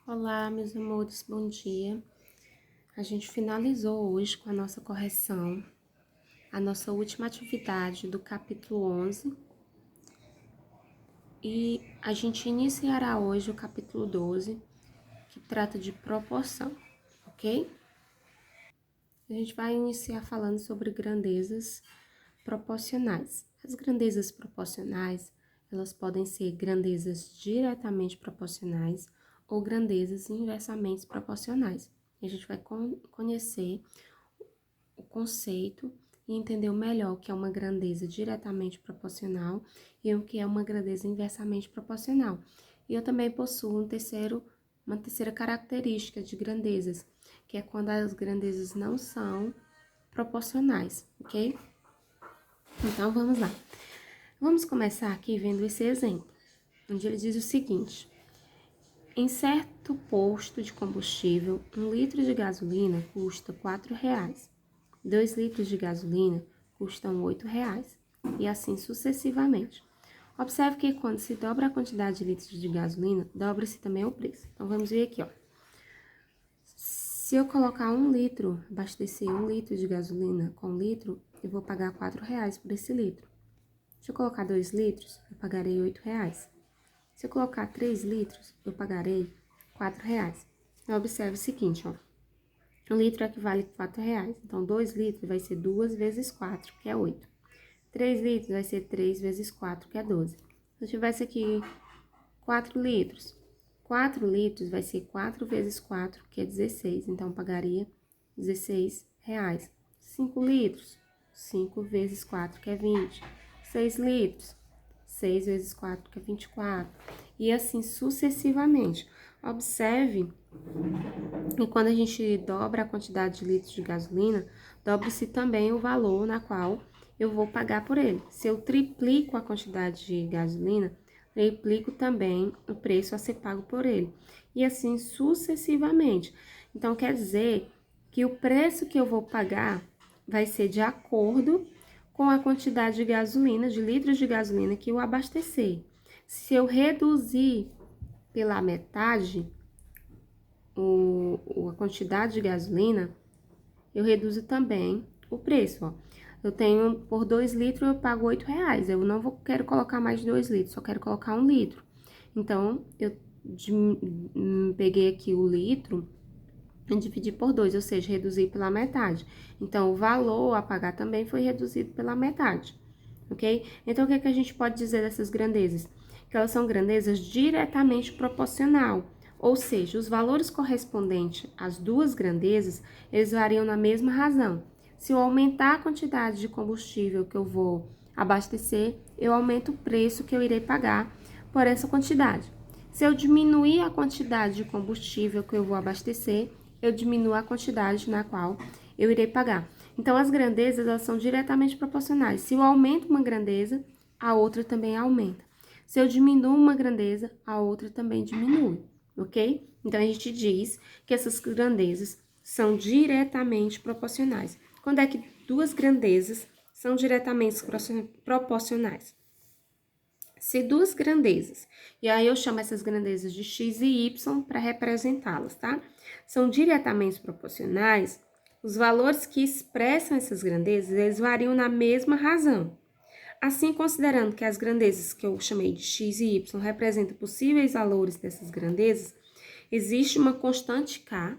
Olá, meus amores, bom dia. A gente finalizou hoje com a nossa correção, a nossa última atividade do capítulo 11. E a gente iniciará hoje o capítulo 12, que trata de proporção, ok? A gente vai iniciar falando sobre grandezas proporcionais. As grandezas proporcionais, elas podem ser grandezas diretamente proporcionais ou grandezas inversamente proporcionais. E a gente vai conhecer o conceito e entender melhor o que é uma grandeza diretamente proporcional e o que é uma grandeza inversamente proporcional. E eu também possuo uma terceira característica de grandezas, que é quando as grandezas não são proporcionais, ok? Então, vamos lá. Vamos começar aqui vendo esse exemplo, onde ele diz o seguinte: em certo posto de combustível, 1 litro de gasolina custa R$ 4. 2 litros de gasolina custam R$ 8, e assim sucessivamente. Observe que quando se dobra a quantidade de litros de gasolina, dobra-se também o preço. Então, vamos ver aqui, ó. Se eu colocar 1 litro, abastecer 1 litro de gasolina com litro, eu vou pagar R$ 4 por esse litro. Se eu colocar 2 litros, eu pagarei R$ 8. Se eu colocar 3 litros, eu pagarei R$ 4. Então, observe o seguinte, ó. 1 litro equivale a R$ 4. Então, 2 litros vai ser 2 vezes 4, que é 8. 3 litros vai ser 3 vezes 4, que é 12. Se eu tivesse aqui 4 litros, 4 litros vai ser 4 vezes 4, que é 16. Então, pagaria R$ 16. 5 litros, 5 vezes 4, que é 20. 6 litros, 6 vezes 4, que é 24. E assim sucessivamente. Observe que quando a gente dobra a quantidade de litros de gasolina, dobra-se também o valor na qual eu vou pagar por ele. Se eu triplico a quantidade de gasolina, triplico também o preço a ser pago por ele. E assim sucessivamente. Então, quer dizer que o preço que eu vou pagar vai ser de acordo com a quantidade de gasolina, de litros de gasolina que eu abastecer. Se eu reduzir pela metade a quantidade de gasolina, eu reduzo também o preço, ó. Eu tenho, por 2 litros, eu pago R$ 8. Eu não quero colocar mais de 2 litros, só quero colocar 1 litro. Então, eu peguei aqui o litro e dividi por 2, ou seja, reduzi pela metade. Então, o valor a pagar também foi reduzido pela metade, ok? Então, o que a gente pode dizer dessas grandezas? Que elas são grandezas diretamente proporcional, ou seja, os valores correspondentes às duas grandezas, eles variam na mesma razão. Se eu aumentar a quantidade de combustível que eu vou abastecer, eu aumento o preço que eu irei pagar por essa quantidade. Se eu diminuir a quantidade de combustível que eu vou abastecer, eu diminuo a quantidade na qual eu irei pagar. Então, as grandezas, elas são diretamente proporcionais. Se eu aumento uma grandeza, a outra também aumenta. Se eu diminuo uma grandeza, a outra também diminui, ok? Então, a gente diz que essas grandezas são diretamente proporcionais. Quando é que duas grandezas são diretamente proporcionais? Se duas grandezas, e aí eu chamo essas grandezas de x e y para representá-las, tá? São diretamente proporcionais, os valores que expressam essas grandezas, eles variam na mesma razão. Assim, considerando que as grandezas que eu chamei de x e y representam possíveis valores dessas grandezas, existe uma constante k,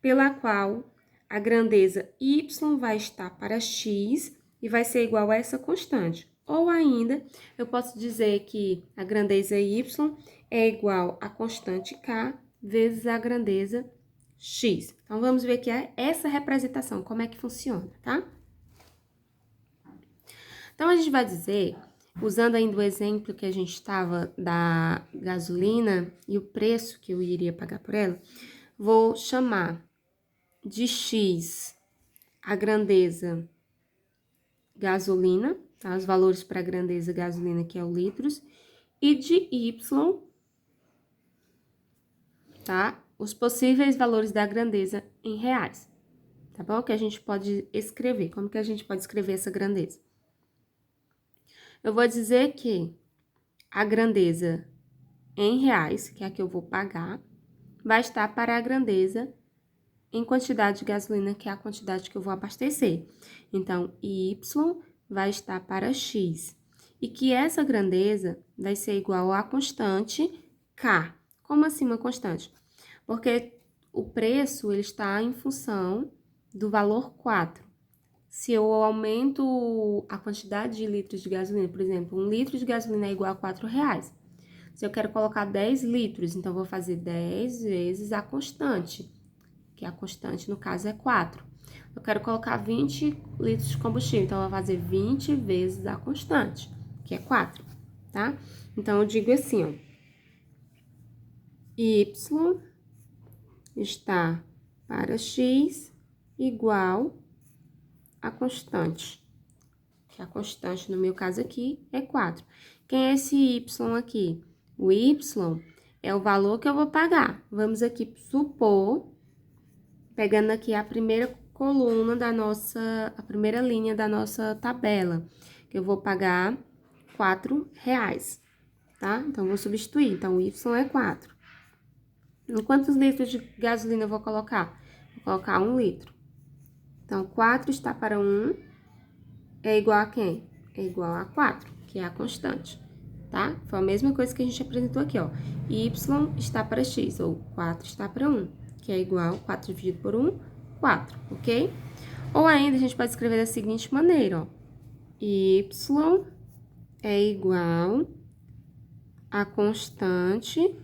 pela qual a grandeza y vai estar para x e vai ser igual a essa constante. Ou ainda, eu posso dizer que a grandeza y é igual à constante k vezes a grandeza x. Então, vamos ver que é essa representação, como é que funciona, tá? Então, a gente vai dizer, usando ainda o exemplo que a gente estava da gasolina e o preço que eu iria pagar por ela, vou chamar de x a grandeza gasolina, tá? Os valores para a grandeza gasolina, que é o litros, e de y, tá? Os possíveis valores da grandeza em reais, tá bom? Que a gente pode escrever. Como que a gente pode escrever essa grandeza? Eu vou dizer que a grandeza em reais, que é a que eu vou pagar, vai estar para a grandeza em quantidade de gasolina, que é a quantidade que eu vou abastecer. Então, Y vai estar para X. E que essa grandeza vai ser igual à constante K. Como assim uma constante? Porque o preço ele está em função do valor 4. Se eu aumento a quantidade de litros de gasolina, por exemplo, 1 litro de gasolina é igual a R$4. Se eu quero colocar 10 litros, então, eu vou fazer 10 vezes a constante, que a constante, no caso, é 4. Eu quero colocar 20 litros de combustível, então, eu vou fazer 20 vezes a constante, que é 4, tá? Então, eu digo assim, ó. Y está para X igual a constante, que a constante, no meu caso aqui, é 4. Quem é esse Y aqui? O Y é o valor que eu vou pagar. Vamos aqui supor, pegando aqui a primeira coluna da nossa, a primeira linha da nossa tabela, que eu vou pagar R$4, tá? Então, vou substituir. Então, o Y é 4. Em quantos litros de gasolina eu vou colocar? Vou colocar 1 litro. Então, 4 está para 1 é igual a quem? É igual a 4, que é a constante, tá? Foi a mesma coisa que a gente apresentou aqui, ó. Y está para X, ou 4 está para 1, que é igual a 4 dividido por 1, 4, ok? Ou ainda, a gente pode escrever da seguinte maneira, ó. Y é igual a constante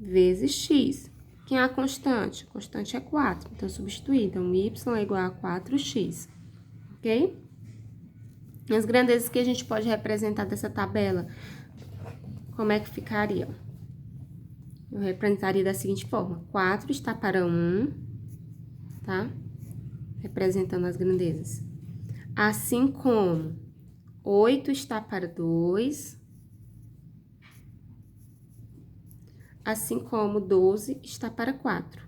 vezes X. Quem é a constante? A constante é 4, então substituir. Então, Y é igual a 4x, ok? As grandezas que a gente pode representar dessa tabela, como é que ficaria? Eu representaria da seguinte forma: 4 está para 1, tá? Representando as grandezas. Assim como 8 está para 2, assim como 12 está para 4.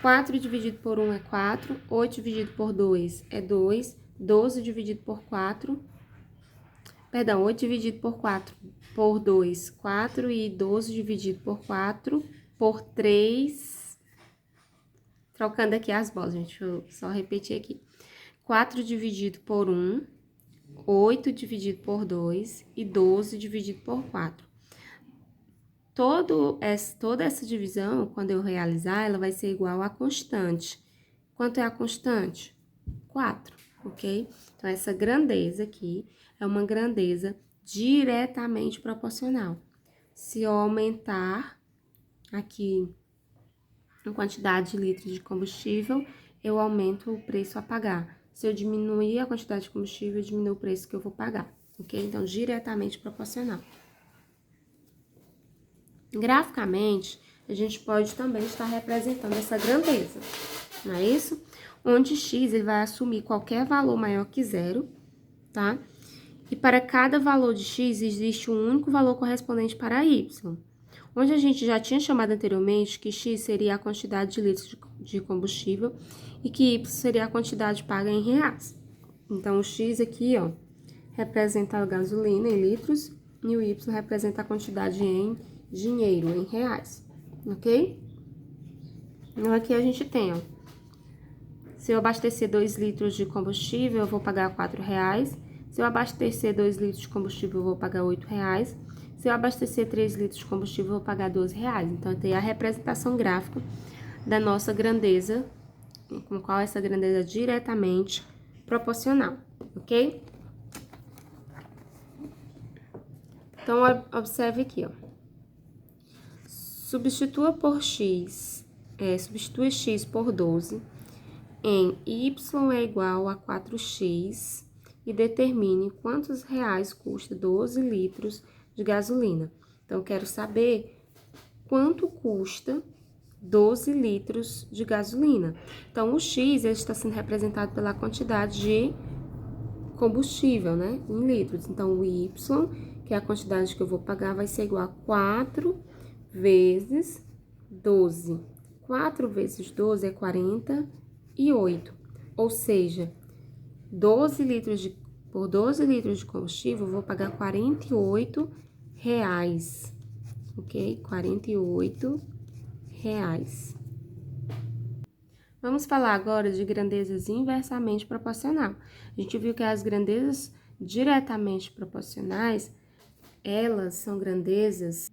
4 dividido por 1 é 4, 8 dividido por 2 é 2, 12 dividido por 4, perdão, 8 dividido por 4 por 2, 4, e 12 dividido por 4 por 3, trocando aqui as bolas, gente, deixa eu só repetir aqui. 4 dividido por 1, 8 dividido por 2 e 12 dividido por 4. Toda essa divisão, quando eu realizar, ela vai ser igual à constante. Quanto é a constante? 4, ok? Então, essa grandeza aqui é uma grandeza diretamente proporcional. Se eu aumentar aqui a quantidade de litros de combustível, eu aumento o preço a pagar. Se eu diminuir a quantidade de combustível, eu diminuo o preço que eu vou pagar, ok? Então, diretamente proporcional. Graficamente, a gente pode também estar representando essa grandeza, não é isso? Onde x ele vai assumir qualquer valor maior que 0, tá? E para cada valor de x, existe um único valor correspondente para y. Onde a gente já tinha chamado anteriormente que x seria a quantidade de litros de combustível e que y seria a quantidade paga em reais. Então, o x aqui, ó, representa a gasolina em litros e o y representa a quantidade em dinheiro, em reais, ok? Então, aqui a gente tem, ó, se eu abastecer 2 litros de combustível, eu vou pagar R$4. Se eu abastecer 2 litros de combustível, eu vou pagar R$8. Se eu abastecer 3 litros de combustível, eu vou pagar R$12. Então, tem a representação gráfica da nossa grandeza, com qual essa grandeza é diretamente proporcional, ok? Então, observe aqui, ó. Substitua x por 12 em y é igual a 4x e determine quantos reais custa 12 litros de gasolina. Então, eu quero saber quanto custa 12 litros de gasolina. Então, o x ele está sendo representado pela quantidade de combustível, né, em litros. Então, o y, que é a quantidade que eu vou pagar, vai ser igual a 4 vezes 12. 4 vezes 12 é 48. Ou seja, por 12 litros de combustível, eu vou pagar R$48. ok? R$ 48. Vamos falar agora de grandezas inversamente proporcional. A gente viu que as grandezas diretamente proporcionais, elas são grandezas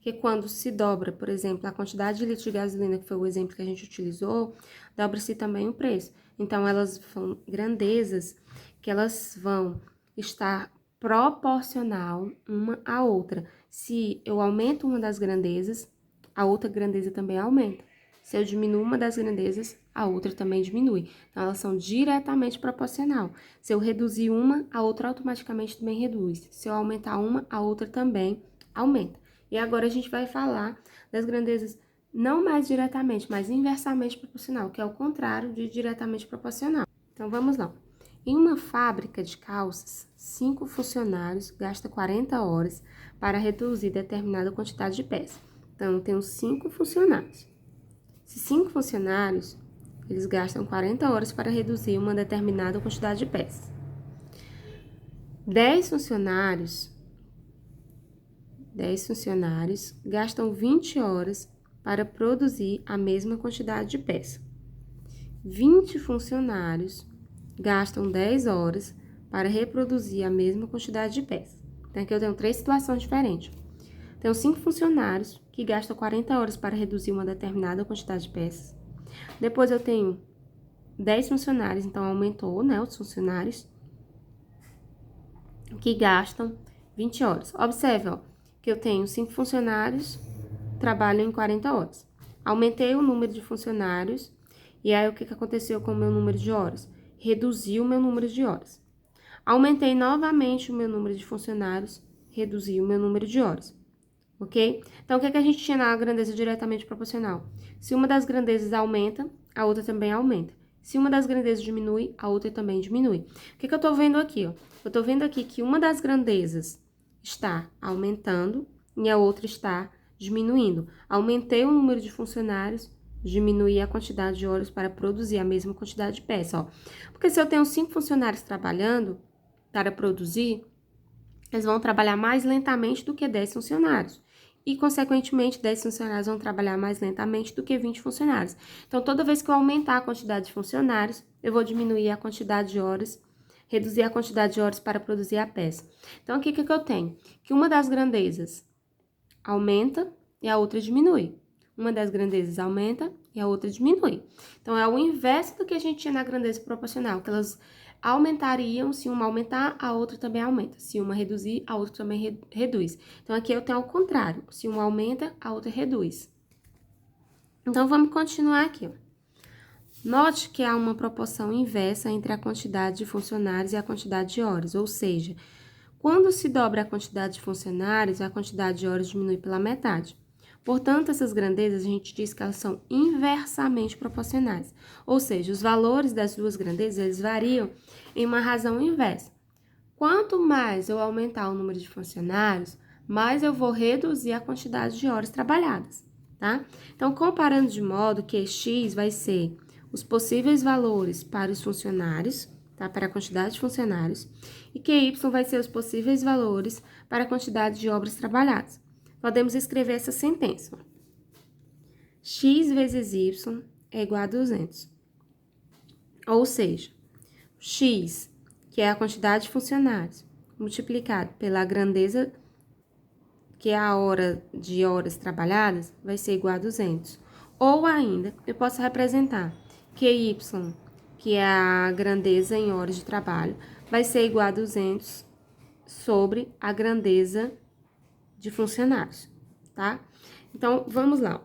que quando se dobra, por exemplo, a quantidade de litros de gasolina, que foi o exemplo que a gente utilizou, dobra-se também o preço. Então, elas são grandezas que elas vão estar proporcional uma à outra. Se eu aumento uma das grandezas, a outra grandeza também aumenta. Se eu diminuo uma das grandezas, a outra também diminui. Então, elas são diretamente proporcional. Se eu reduzir uma, a outra automaticamente também reduz. Se eu aumentar uma, a outra também aumenta. E agora a gente vai falar das grandezas não mais diretamente, mas inversamente proporcional, que é o contrário de diretamente proporcional. Então, vamos lá. Em uma fábrica de calças, 5 funcionários gastam 40 horas para reduzir determinada quantidade de peças. Então, eu tenho 5 funcionários. Se 5 funcionários, eles gastam 40 horas para reduzir uma determinada quantidade de peças. 10 funcionários gastam 20 horas para produzir a mesma quantidade de peça. 20 funcionários gastam 10 horas para reproduzir a mesma quantidade de peça. Então, aqui eu tenho 3 situações diferentes. Tenho 5 funcionários que gastam 40 horas para reduzir uma determinada quantidade de peças. Depois eu tenho 10 funcionários, então aumentou, né, os funcionários, que gastam 20 horas. Observe, ó, que eu tenho 5 funcionários, trabalham em 40 horas. Aumentei o número de funcionários, e aí o que aconteceu com o meu número de horas? Reduziu o meu número de horas. Aumentei novamente o meu número de funcionários, reduziu o meu número de horas. Ok? Então, o que a gente tinha na grandeza diretamente proporcional? Se uma das grandezas aumenta, a outra também aumenta. Se uma das grandezas diminui, a outra também diminui. O que eu tô vendo aqui, ó? Eu tô vendo aqui que uma das grandezas está aumentando e a outra está diminuindo. Aumentei o número de funcionários, diminuí a quantidade de horas para produzir a mesma quantidade de peça, ó. Porque se eu tenho 5 funcionários trabalhando para produzir, eles vão trabalhar mais lentamente do que 10 funcionários. E, consequentemente, 10 funcionários vão trabalhar mais lentamente do que 20 funcionários. Então, toda vez que eu aumentar a quantidade de funcionários, eu vou diminuir a quantidade de horas, reduzir a quantidade de horas para produzir a peça. Então, aqui o que eu tenho? Que uma das grandezas aumenta e a outra diminui. Uma das grandezas aumenta e a outra diminui. Então, é o inverso do que a gente tinha na grandeza proporcional, que elas aumentariam, se uma aumentar, a outra também aumenta. Se uma reduzir, a outra também reduz. Então, aqui eu tenho ao contrário. Se uma aumenta, a outra reduz. Então, vamos continuar aqui, ó. Note que há uma proporção inversa entre a quantidade de funcionários e a quantidade de horas, ou seja, quando se dobra a quantidade de funcionários, a quantidade de horas diminui pela metade. Portanto, essas grandezas, a gente diz que elas são inversamente proporcionais. Ou seja, os valores das duas grandezas, eles variam em uma razão inversa. Quanto mais eu aumentar o número de funcionários, mais eu vou reduzir a quantidade de horas trabalhadas, tá? Então, comparando de modo que X vai ser os possíveis valores para os funcionários, tá? Para a quantidade de funcionários, e que Y vai ser os possíveis valores para a quantidade de obras trabalhadas. Podemos escrever essa sentença. X vezes Y é igual a 200. Ou seja, X, que é a quantidade de funcionários, multiplicado pela grandeza, que é a hora de horas trabalhadas, vai ser igual a 200. Ou ainda, eu posso representar que Y, que é a grandeza em horas de trabalho, vai ser igual a 200 sobre a grandeza de funcionários, tá? Então, vamos lá.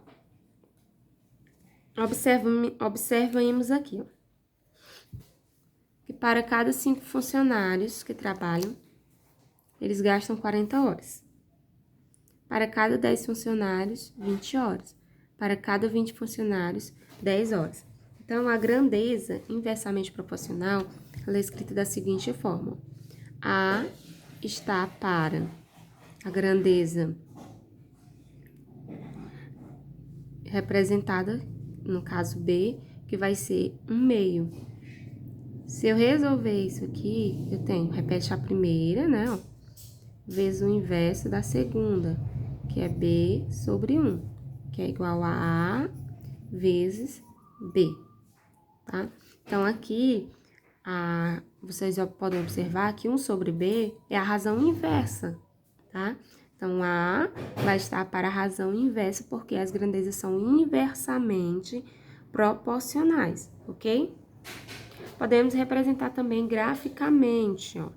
Observemos aqui, ó, que para cada 5 funcionários que trabalham, eles gastam 40 horas. Para cada 10 funcionários, 20 horas. Para cada 20 funcionários, 10 horas. Então, a grandeza inversamente proporcional, ela é escrita da seguinte forma. A está para a grandeza representada, no caso B, que vai ser 1/2. Se eu resolver isso aqui, eu tenho, repete a primeira, né, ó, vezes o inverso da segunda, que é B sobre 1, que é igual a A vezes B, tá? Então, aqui, vocês podem observar que 1 sobre B é a razão inversa, tá? Então, A vai estar para a razão inversa, porque as grandezas são inversamente proporcionais, ok? Podemos representar também graficamente, ó.